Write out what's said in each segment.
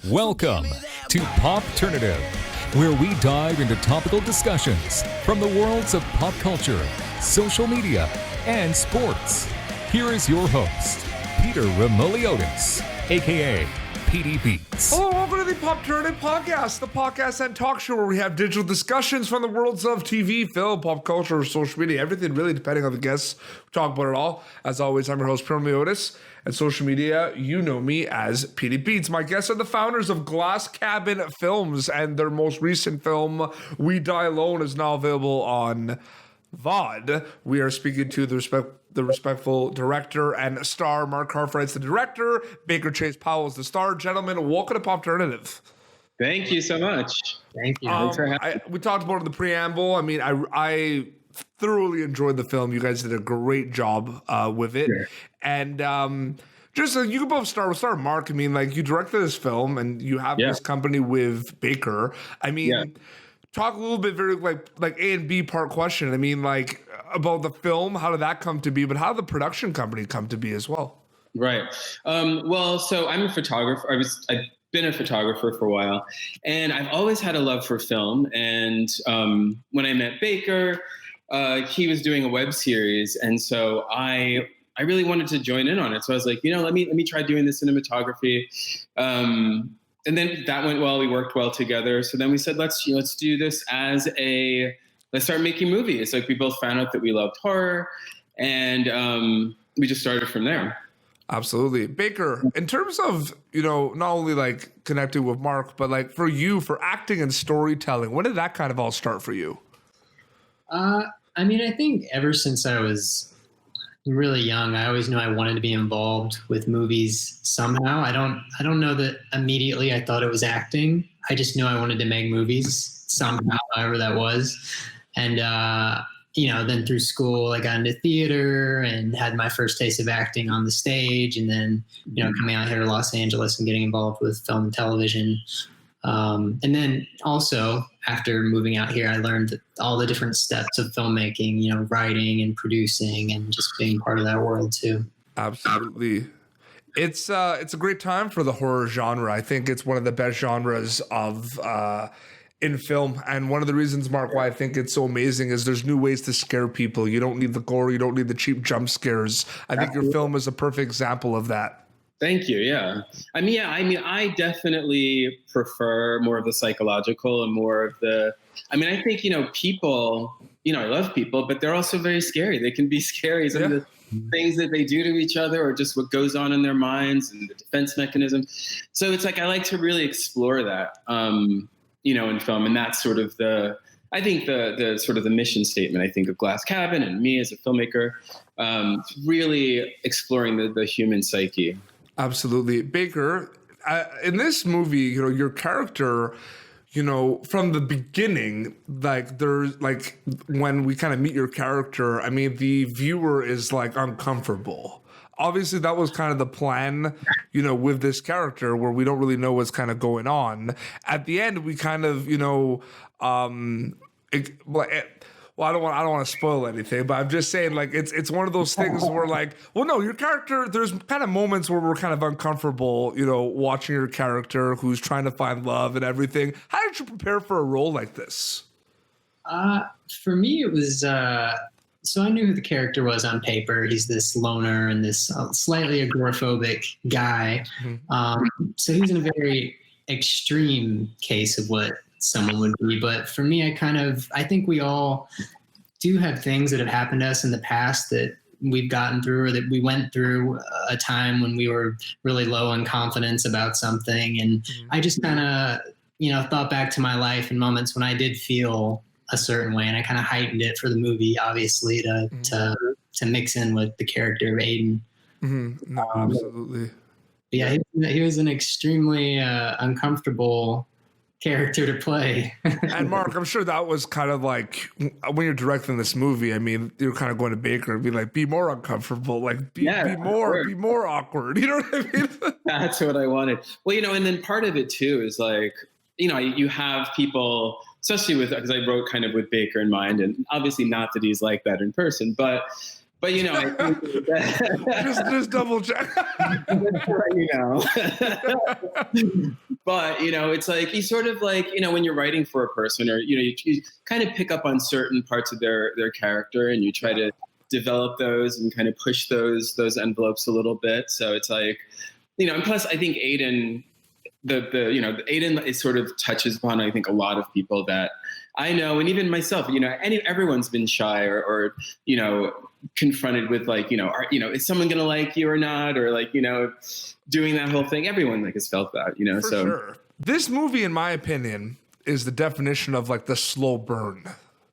Welcome to Popternative, where we dive into topical discussions from the worlds of pop culture, social media, and sports. Here is your host, Peter Remoliotis, aka PD Beats. Hello, welcome to the Popternative podcast, the podcast and talk show where we have digital discussions from the worlds of TV, film, pop culture, social media, everything really, depending on the guests. We talk about it all. As always, I'm your host, Peter Remoliotis, and social media, you know me as PD Beats. My guests are the founders of Glass Cabin Films, and their most recent film, We Die Alone, is now available on VOD. We are speaking to the respectful director and star. Marc Cartwright's the director. Baker Chase Powell is the star. Gentlemen, welcome to Popternative. Thank you so much. Thank you. We talked about it in the preamble. I mean, I thoroughly enjoyed the film. You guys did a great job with it. Sure. And just you can both start with Marc. I mean, like, you directed this film and you have this company with Baker. I mean, talk a little bit very like A and B part question. I mean, like, about the film, how did that come to be? But how did the production company come to be as well? Right. Well, so I'm a photographer. I've been a photographer for a while, and I've always had a love for film. And when I met Baker, he was doing a web series, and so I really wanted to join in on it. So I was like, let me try doing the cinematography. And then that went well. We worked well together. So then we said, let's do this let's start making movies. Like, we both found out that we loved horror, and we just started from there. Absolutely. Baker, in terms of, not only like connecting with Marc, but like for you, for acting and storytelling, when did that kind of all start for you? I mean, I think ever since I was really young, I always knew I wanted to be involved with movies somehow. I don't know that immediately I thought it was acting. I just knew I wanted to make movies somehow, however that was. And, then through school, I got into theater and had my first taste of acting on the stage. And then, coming out here to Los Angeles and getting involved with film and television. And then also after moving out here, I learned all the different steps of filmmaking, writing and producing and just being part of that world too. Absolutely. It's a great time for the horror genre. I think it's one of the best genres of in film. And one of the reasons, Marc, why I think it's so amazing is there's new ways to scare people. You don't need the gore. You don't need the cheap jump scares. I think your film is a perfect example of that. Thank you. Yeah. I mean, I definitely prefer more of the psychological and more of I think, people, I love people, but they're also very scary. They can be scary. Some of the things that they do to each other or just what goes on in their minds and the defense mechanism. So it's like, I like to really explore that, in film. And that's sort of the sort of the mission statement, I think, of Glass Cabin and me as a filmmaker, really exploring the human psyche. Absolutely. Baker, in this movie, your character, from the beginning, like, there's like, when we kind of meet your character, I mean, the viewer is like uncomfortable. Obviously, that was kind of the plan, with this character where we don't really know what's kind of going on. At the end, we kind of, I don't want to spoil anything, but I'm just saying, like, it's one of those things where, like, well, no, your character, there's kind of moments where we're kind of uncomfortable, watching your character who's trying to find love and everything. How did you prepare for a role like this? For me, it was, so I knew who the character was on paper. He's this loner and this slightly agoraphobic guy. Mm-hmm. So he's in a very extreme case of what someone would be. But for me, I think we all do have things that have happened to us in the past that we've gotten through, or that we went through a time when we were really low on confidence about something. And I just kind of, thought back to my life and moments when I did feel a certain way, and I kind of heightened it for the movie, obviously, to mix in with the character of Aiden. Mm-hmm. No, absolutely. Yeah, he was an extremely uncomfortable character to play. And Marc, I'm sure that was kind of like, when you're directing this movie, I mean, you're kind of going to Baker and be like, be more uncomfortable, like be more awkward. You know what I mean? That's what I wanted. Well, and then part of it too is like, you have people, especially because I wrote kind of with Baker in mind, and obviously not that he's like that in person, but But you know, I think that, just double check. you know. But you know, it's like you sort of like, you know, when you're writing for a person, or you know, you kind of pick up on certain parts of their character, and you try to develop those and kind of push those envelopes a little bit. So it's like, you know, and plus I think Aiden, Aiden is sort of touches upon, I think, a lot of people that I know, and even myself, you know, everyone's been shy or you know, confronted with like, you know, is someone going to like you or not? Or like, you know, doing that whole thing. Everyone like has felt that, you know, For sure. This movie, in my opinion, is the definition of like the slow burn.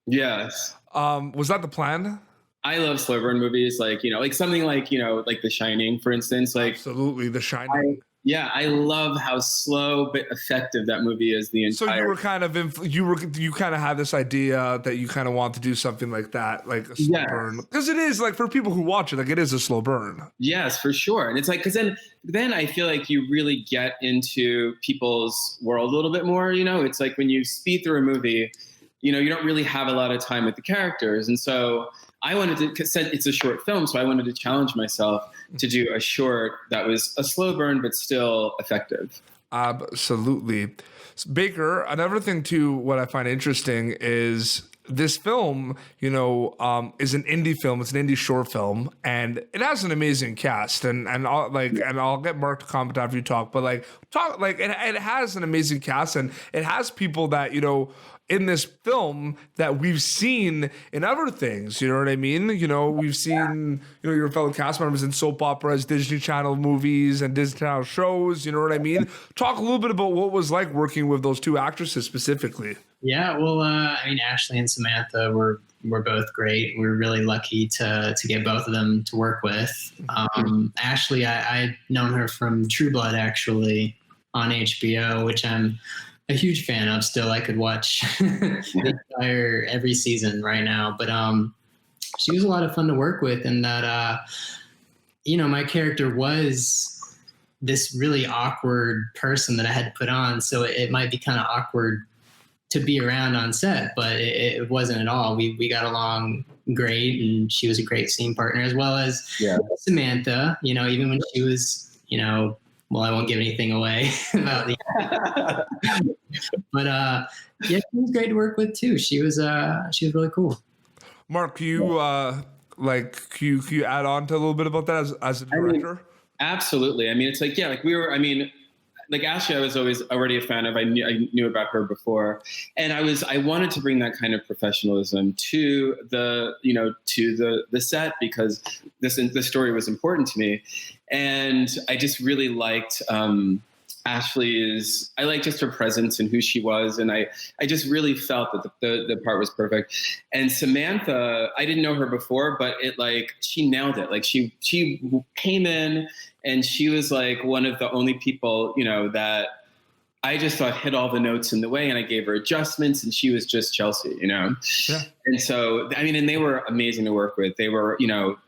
Yes. Was that the plan? I love slow burn movies, like, you know, like something like, you know, like The Shining, for instance. Like, absolutely, The Shining. I love how slow but effective that movie is. The entire. So you were kind of you kind of had this idea that you kind of want to do something like that, like a slow burn, because it is like, for people who watch it, like it is a slow burn. Yes, for sure. And it's like, because then I feel like you really get into people's world a little bit more. You know, it's like when you speed through a movie, you know, you don't really have a lot of time with the characters, and so I wanted to, because it's a short film, so I wanted to challenge myself to do a short that was a slow burn but still effective. Absolutely. Baker, another thing too, what I find interesting is this film, you know, is an indie film. It's an indie short film, and it has an amazing cast. And I'll get Marc to comment after you talk, but it has an amazing cast, and it has people that, you know, in this film that we've seen in other things, you know what I mean? You know, we've seen, you know, your fellow cast members in soap operas, Disney Channel movies, and Disney Channel shows, you know what I mean? Talk a little bit about what it was like working with those two actresses specifically. Yeah, well, I mean, Ashley and Samantha were both great. We're really lucky to get both of them to work with. Ashley, I'd known her from True Blood, actually, on HBO, which I'm a huge fan of still. I could watch every season right now. But she was a lot of fun to work with, and that, you know, my character was this really awkward person that I had to put on. So it might be kind of awkward to be around on set, but it wasn't at all. We got along great, and she was a great scene partner, as well as Samantha, you know, even when she was, you know, well, I won't give anything away about the, but yeah, she was great to work with too. She was really cool. Marc, can you add on to a little bit about that as a director? I mean, absolutely. I mean, it's like, yeah, like like Ashley, I was always already a fan of. I knew about her before, and I wanted to bring that kind of professionalism to the set, because the story was important to me, and I just really liked Ashley's. I liked just her presence and who she was, and I just really felt that the part was perfect. And Samantha, I didn't know her before, but she nailed it. Like she came in, and she was like one of the only people, you know, that I just thought hit all the notes in the way, and I gave her adjustments, and she was just Chelsea, you know? Yeah. And so, I mean, and they were amazing to work with. They were, you know,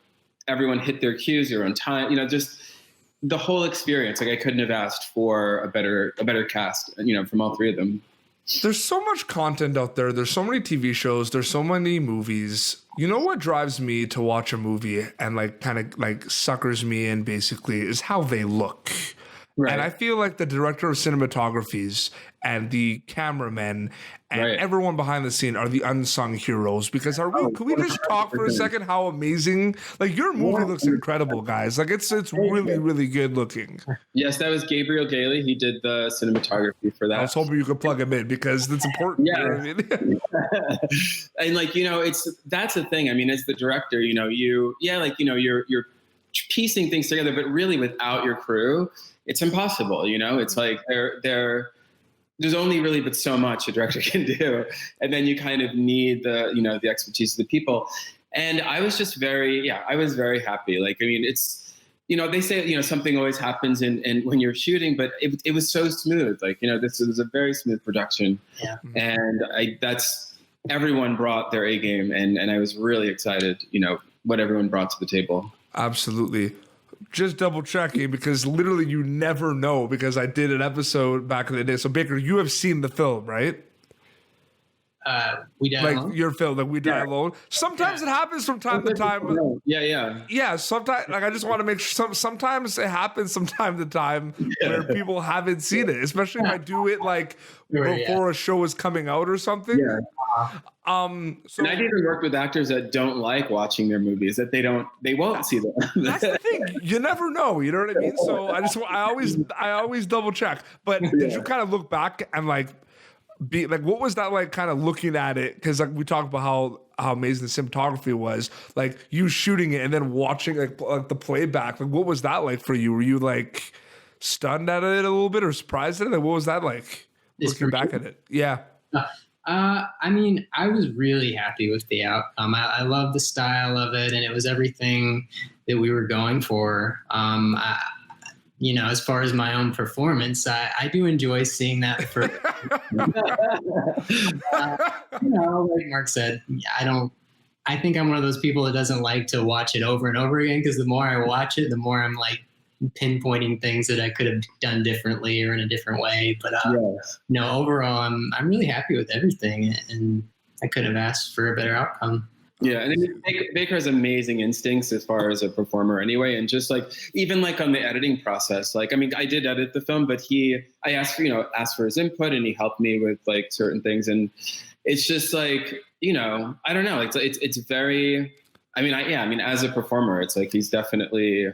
everyone hit their cues, their own time, you know, just the whole experience. Like I couldn't have asked for a better cast, you know, from all three of them. There's so much content out there. There's so many TV shows. There's so many movies. You know what drives me to watch a movie and like kind of like suckers me in basically is how they look. Right. And I feel like the director of cinematographies and the cameramen and everyone behind the scene are the unsung heroes, because can we just talk for a second how amazing, like your movie looks incredible, guys. Like it's really, really good looking. Yes, that was Gabriel Gailey. He did the cinematography for that. I was hoping you could plug him in because it's important. Yeah. You know what I mean? And like, you know, that's the thing. I mean, as the director, you know, you're piecing things together, but really without your crew, it's impossible. You know, it's like there's only really but so much a director can do, and then you kind of need the expertise of the people. And I was just very happy. Like, I mean, it's, you know, they say, you know, something always happens in when you're shooting, but it was so smooth. Like, you know, this was a very smooth production. Yeah. And everyone brought their A game, and I was really excited, you know, what everyone brought to the table. Absolutely. Just double checking, because literally you never know, because I did an episode back in the day. So Baker, you have seen the film, right? We Die Like Alone? your film, like We Die Alone. Sometimes it happens from time to time. Yeah. Yeah, sometimes like I just want to make sure. Sometimes it happens from time to time where people haven't seen it, especially if I do it like before a show is coming out or something. Yeah. So And I've even worked with actors that don't like watching their movies, that they won't see them. that's the thing. You never know. You know what I mean? So I always double check. But did you kind of look back and like be like, what was that like? Kind of looking at it, because like we talked about how amazing the cinematography was. Like you shooting it and then watching like the playback. Like what was that like for you? Were you like stunned at it a little bit or surprised at it? Like what was that like looking back at it? Yeah. I mean, I was really happy with the outcome. I love the style of it, and it was everything that we were going for. As far as my own performance, I do enjoy seeing that. Like Mark said, I think I'm one of those people that doesn't like to watch it over and over again, because the more I watch it, the more I'm like pinpointing things that I could have done differently or in a different way. But overall, I'm really happy with everything, and I couldn't have asked for a better outcome. Yeah, and I mean, Baker has amazing instincts as far as a performer anyway, and just like even like on the editing process, like I mean, I did edit the film, but I asked for his input, and he helped me with like certain things, and it's just like I don't know, it's very, I mean, as a performer, it's like he's definitely.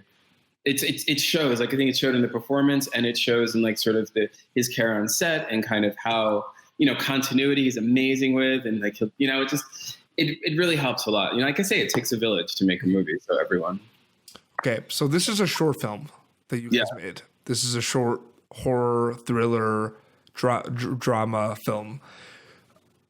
It shows, like I think it showed in the performance, and it shows in like sort of his care on set, and kind of how continuity is amazing with, and like it really helps a lot. Like I say, it takes a village to make a movie, so everyone. Okay, so this is a short film that you guys made. This is a short horror thriller drama film.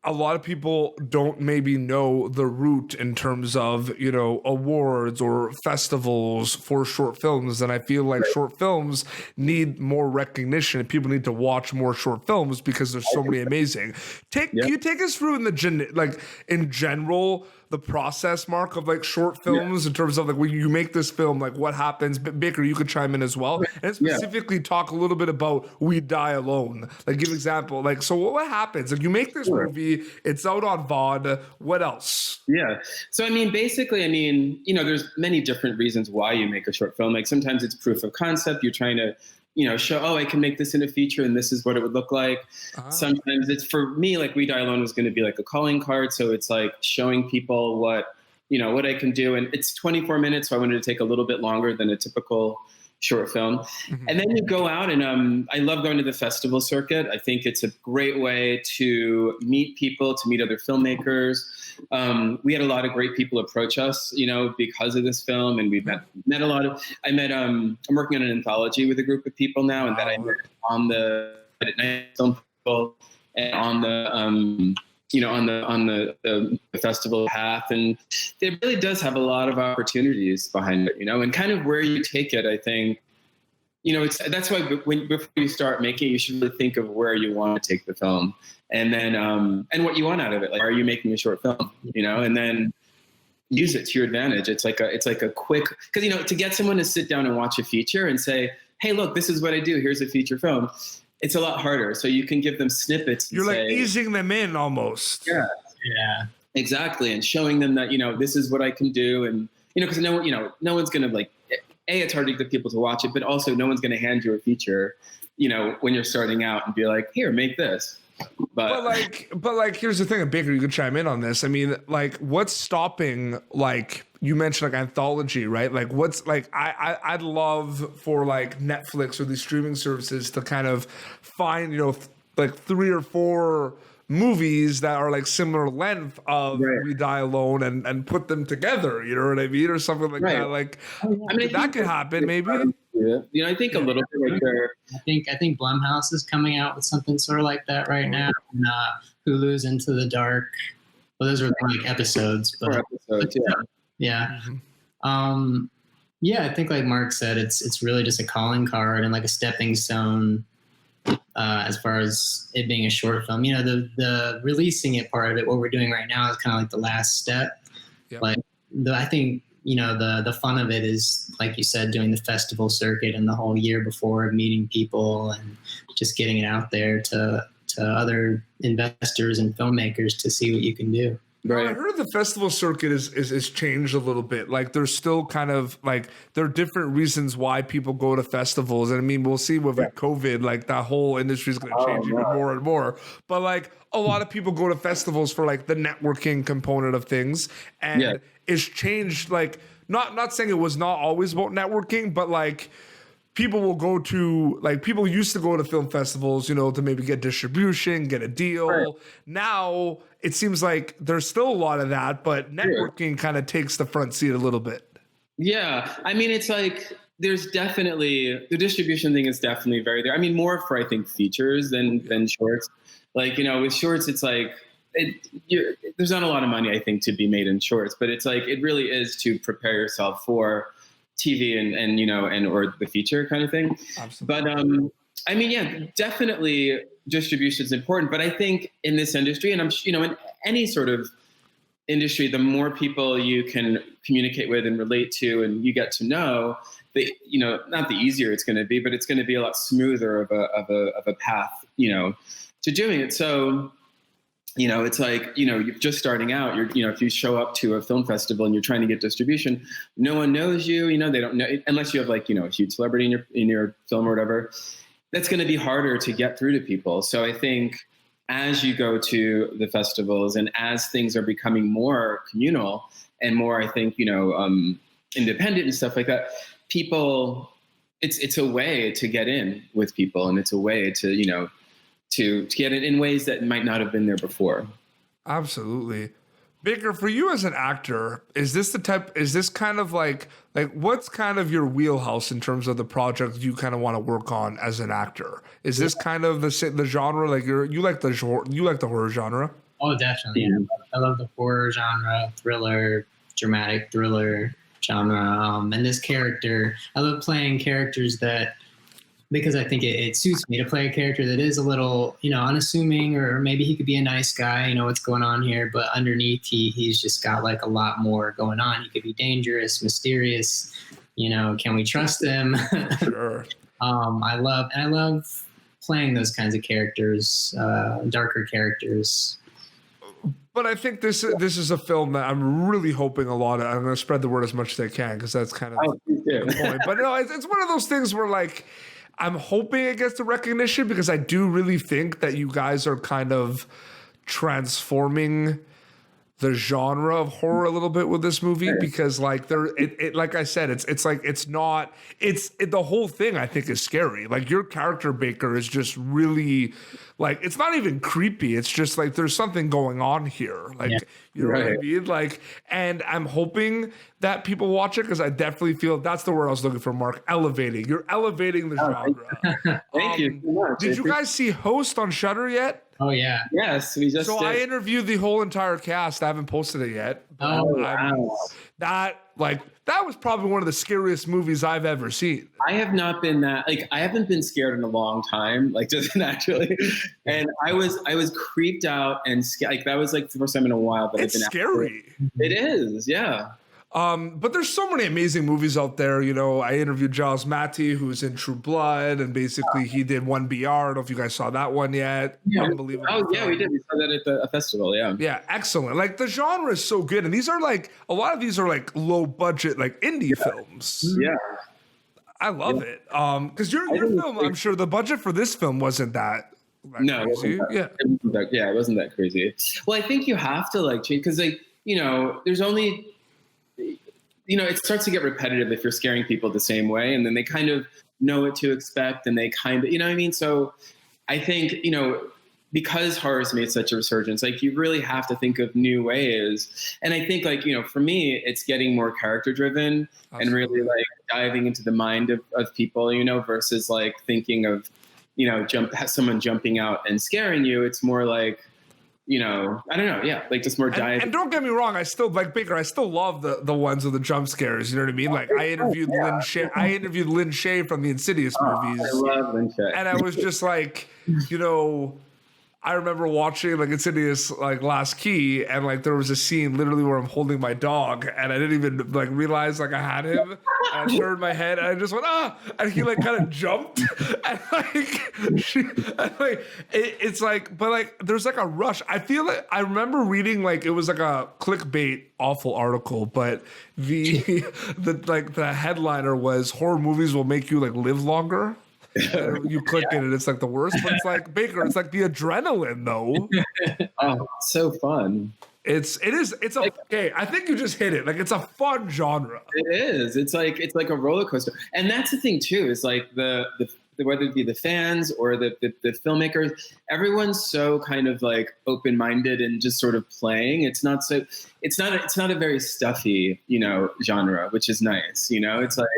A lot of people don't maybe know the route in terms of, awards or festivals for short films. And I feel like short films need more recognition, and people need to watch more short films because there's so many amazing. Can you take us through in general, the process, Mark, of like short films in terms of like when you make this film, like what happens? Baker, you could chime in as well, and specifically talk a little bit about We Die Alone. Like give an example. Like, so what happens? Like you make this movie, it's out on VOD. What else? Yeah. So I mean, basically, there's many different reasons why you make a short film. Like sometimes it's proof of concept. You're trying to show, I can make this in a feature and this is what it would look like. Sometimes it's, for me, like We Die Alone was going to be like a calling card. So it's like showing people what I can do. And it's 24 minutes. So I wanted to take a little bit longer than a typical short film. Mm-hmm. And then you go out, and I love going to the festival circuit. I think it's a great way to meet people, to meet other filmmakers. We had a lot of great people approach us, because of this film, and we've met a lot of. I'm working on an anthology with a group of people now, and that I met on the Night Film Festival and on the festival path, and it really does have a lot of opportunities behind it, and kind of where you take it. I think, that's why before you start making it, you should really think of where you want to take the film, and then and what you want out of it. Like, are you making a short film? And then use it to your advantage. It's like a quick, because to get someone to sit down and watch a feature and say, hey, look, this is what I do. Here's a feature film. It's a lot harder. So you can give them snippets. You're like easing them in almost. Yeah. Exactly. And showing them that, this is what I can do. And, because no one's going to it's hard to get people to watch it, but also no one's going to hand you a feature, when you're starting out and be like, here, make this. But here's the thing, Baker, you could chime in on this. I mean, like, what's stopping, like, you mentioned like anthology, right? Like what's like, I'd love for like Netflix or these streaming services to kind of find, like 3 or 4 movies that are like similar length of We Die Alone and put them together, you know what I mean? Or something like that. Like, that could happen maybe. I think a little bit like there. I think Blumhouse is coming out with something sort of like that right now. And Hulu's Into the Dark. Well, those are like episodes, but yeah. I think like Mark said, it's really just a calling card and like a stepping stone as far as it being a short film. The releasing it part of it, what we're doing right now is kind of like the last step. Yep. Like I think the fun of it is, like you said, doing the festival circuit and the whole year before, meeting people and just getting it out there to to other investors and filmmakers to see what you can do. I heard the festival circuit is changed a little bit. Like there's still kind of like there are different reasons why people go to festivals. And I mean, we'll see with COVID, like that whole industry is going to change even more and more. But like a lot of people go to festivals for like the networking component of things, and it's changed. Like not saying it was not always about networking, but like people will go to, like, people used to go to film festivals, you know, to maybe get distribution, get a deal. Right. Now it seems like there's still a lot of that, but networking kind of takes the front seat a little bit. Yeah. I mean, it's like, there's definitely, the distribution thing is definitely very there. I mean, more for, I think, features than shorts. Like, you know, with shorts, it's like, there's not a lot of money, I think, to be made in shorts, but it's like, it really is to prepare yourself for TV and you know, and or the feature kind of thing. Absolutely. But I mean, yeah, definitely distribution is important. But I think in this industry, and I'm, you know, in any sort of industry, the more people you can communicate with and relate to, and you get to know, the, you know, not the easier it's going to be, but it's going to be a lot smoother of a path, you know, to doing it. So, you know, it's like, you know, you're just starting out, you know, if you show up to a film festival and you're trying to get distribution, no one knows you, you know, they don't know, unless you have like, you know, a huge celebrity in your film or whatever, that's going to be harder to get through to people. So I think as you go to the festivals and as things are becoming more communal and more, I think, you know, independent and stuff like that, people, it's a way to get in with people, and it's a way to, you know, to get it in ways that might not have been there before. Absolutely. Baker, for you as an actor, is this kind of like what's kind of your wheelhouse in terms of the project you kind of want to work on as an actor? Is this kind of the genre, like you like the horror genre? Oh, definitely. Yeah. I love the horror genre, thriller, dramatic thriller genre. And this character, I love playing characters that, because I think it suits me to play a character that is a little, you know, unassuming, or maybe he could be a nice guy, you know, what's going on here, but underneath he's just got like a lot more going on. He could be dangerous, mysterious, you know, can we trust him? Sure. I love playing those kinds of characters, darker characters. But I think this is a film that I'm really hoping I'm going to spread the word as much as I can, because that's kind of the point. But no, it's one of those things where, like, I'm hoping it gets the recognition, because I do really think that you guys are kind of transforming the genre of horror a little bit with this movie, because like like I said, the whole thing I think is scary. Like your character, Baker, is just really like, it's not even creepy. It's just like there's something going on here. Like, you know what I mean? Like, and I'm hoping that people watch it, because I definitely feel that's the word I was looking for, Mark. Elevating. You're elevating the genre. Thank you so much. Did you guys see Host on Shudder yet? Oh yeah. Yes, we just. So I interviewed the whole entire cast. I haven't posted it yet. Oh wow. That was probably one of the scariest movies I've ever seen. I have not been I haven't been scared in a long time, like just naturally. And I was creeped out and like that was like the first time in a while that it's I've been scary. It is, yeah. But there's so many amazing movies out there. You know, I interviewed Giles Matty, who's in True Blood, and basically he did 1BR. I don't know if you guys saw that one yet. Yeah. Unbelievable. Oh, yeah, we did. We saw that at a festival, yeah. Yeah, excellent. Like, the genre is so good. And these are like, a lot of these are like low budget, like indie films. Yeah. I love it. Because your film, I'm sure the budget for this film wasn't that crazy. It wasn't that crazy. Well, I think you have to like change, because like, you know, there's only, you know, it starts to get repetitive if you're scaring people the same way, and then they kind of know what to expect, and they kind of, you know what I mean? So I think, you know, because horror's made such a resurgence, like you really have to think of new ways. And I think, like, you know, for me, it's getting more character driven and really like diving into the mind of people, you know, versus like thinking of, you know, someone jumping out and scaring you. It's more like, you know, I don't know. Yeah. Like just more dive. And don't get me wrong. I still like Baker. I still love the ones with the jump scares. You know what I mean? Like I interviewed Lynn Shay from the Insidious movies. I love Lynn Shay. And I was just like, you know, I remember watching like Insidious like Last Key, and like there was a scene literally where I'm holding my dog, and I didn't even like realize like I had him. And I turned my head, and I just went and he like kind of jumped, and like it's like, but like there's like a rush. I feel like I remember reading like it was like a clickbait awful article, but the headliner was horror movies will make you like live longer. You click it and it's like the worst, but it's like Baker, it's like the adrenaline though. Oh, so fun. It's okay. I think you just hit it. Like it's a fun genre. It is. It's like a roller coaster, and that's the thing too. Is like the whether it be the fans or the filmmakers, everyone's so kind of like open-minded and just sort of playing. It's not a very stuffy, genre, which is nice. It's like,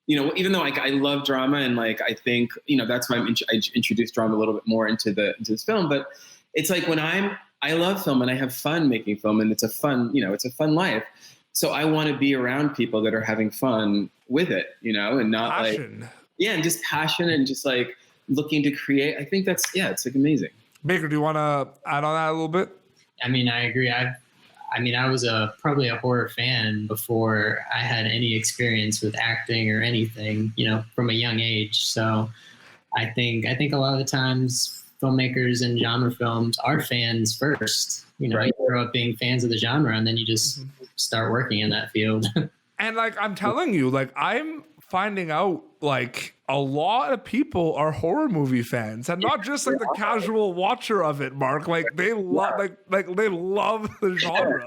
even though like I love drama and like I think that's why I introduced drama a little bit more into this film. But it's like when I love film and I have fun making film, and it's a fun life. So I want to be around people that are having fun with it, and not passion. Like and just passion and just like looking to create. I think it's like amazing. Baker, do you want to add on that a little bit? I mean, I agree. I was probably a horror fan before I had any experience with acting or anything, from a young age. So I think a lot of the times filmmakers and genre films are fans first. Right. You grow up being fans of the genre, and then you just start working in that field. And like I'm telling you, like I'm finding out like a lot of people are horror movie fans, and not just like the casual watcher of it, Mark. Like they love like they love the genre.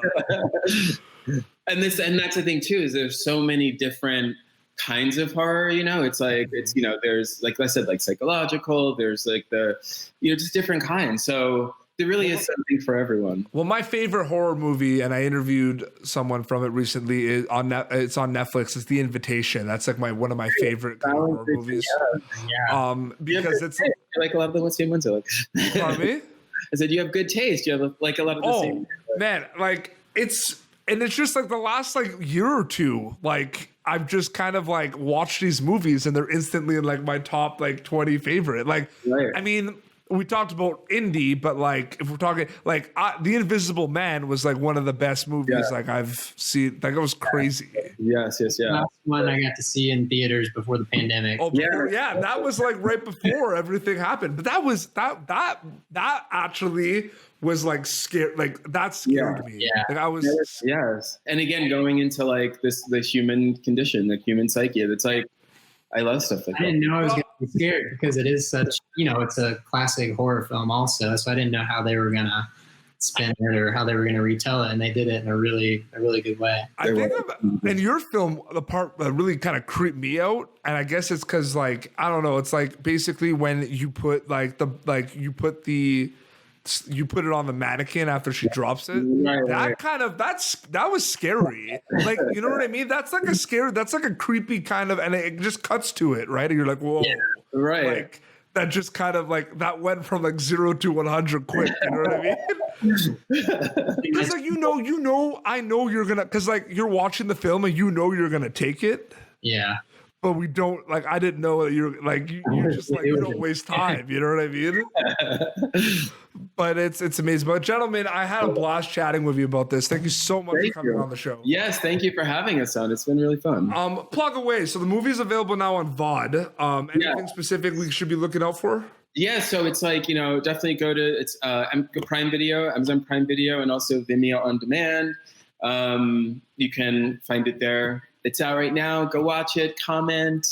And that's the thing too, is there's so many different kinds of horror. It's like there's like I said, like psychological. There's like the just different kinds. So there really is something for everyone. Well, my favorite horror movie, and I interviewed someone from it recently, it's on Netflix. It's The Invitation. That's like one of my favorite kind of horror movies. Yeah. Because it's like a lot of the same ones. Pardon me? I said you have good taste. You have like a lot of the same. Man, like it's just like the last like year or two, like I've just kind of like watched these movies, and they're instantly in like my top like 20 favorite. Like, right. I mean, we talked about indie, but like if we're talking like The Invisible Man was like one of the best movies like I've seen. Like it was crazy. Yes. That's one I got to see in theaters before the pandemic. Oh yeah, that was like right before everything happened. But that was that actually was like scared. Like that scared me. Yeah. Like I was And again, going into like the human condition, the human psyche. It's like I love stuff like that. I didn't know I was going to be scared because it is such, it's a classic horror film also. So I didn't know how they were going to spin it or how they were going to retell it. And they did it in a really good way. I think in your film, the part that really kind of creeped me out, and I guess it's because like, I don't know, it's like basically when you put you put it on the mannequin after she drops it. That was scary. Like, you know what I mean? That's like a creepy kind of, and it just cuts to it, right? And you're like, whoa. Yeah, right. Like that just kind of like, that went from like 0 to 100 quick. You know what I mean? Because like, I know you're gonna, because like you're watching the film and you're gonna take it. Yeah. But we don't, like, I didn't know that you're like, you're just like, you don't waste time. You know what I mean? But it's amazing. But gentlemen, I had a blast chatting with you about this. Thank you so much for coming on the show. Yes, thank you for having us on. It's been really fun. Plug away. So the movie is available now on VOD. Anything specific we should be looking out for? Yeah, so it's like, definitely go to Prime Video, Amazon Prime Video, and also Vimeo On Demand. You can find it there. It's out right now. Go watch it. Comment.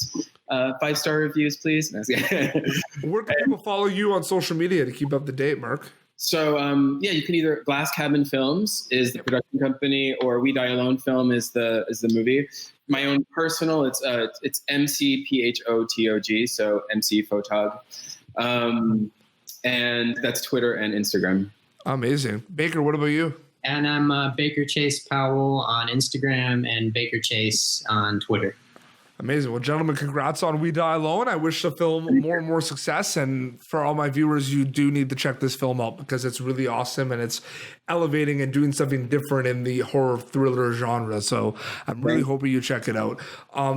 5-star reviews, please. Where can people follow you on social media to keep up to date, Mark? So, you can either Glass Cabin Films is the production company, or We Die Alone Film is the movie. My own personal, it's MCPHOTOG, so MC Photog. And that's Twitter and Instagram. Amazing. Baker, what about you? And I'm Baker Chase Powell on Instagram and Baker Chase on Twitter. Amazing. Well, gentlemen, congrats on We Die Alone. I wish the film more and more success. And for all my viewers, you do need to check this film out because it's really awesome and it's elevating and doing something different in the horror thriller genre. So I'm really hoping you check it out.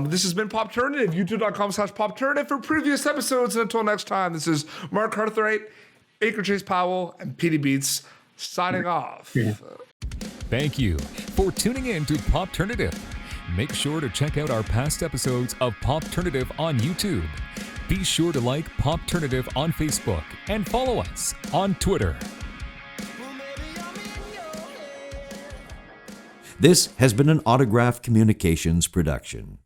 This has been Popternative, youtube.com/Popternative for previous episodes. And until next time, this is Marc Cartwright Acre Chase Powell, and PD Beats signing off. Yeah. Thank you for tuning in to Popternative. Make sure to check out our past episodes of Popternative on YouTube. Be sure to like Popternative on Facebook and follow us on Twitter. This has been an Autograph Communications production.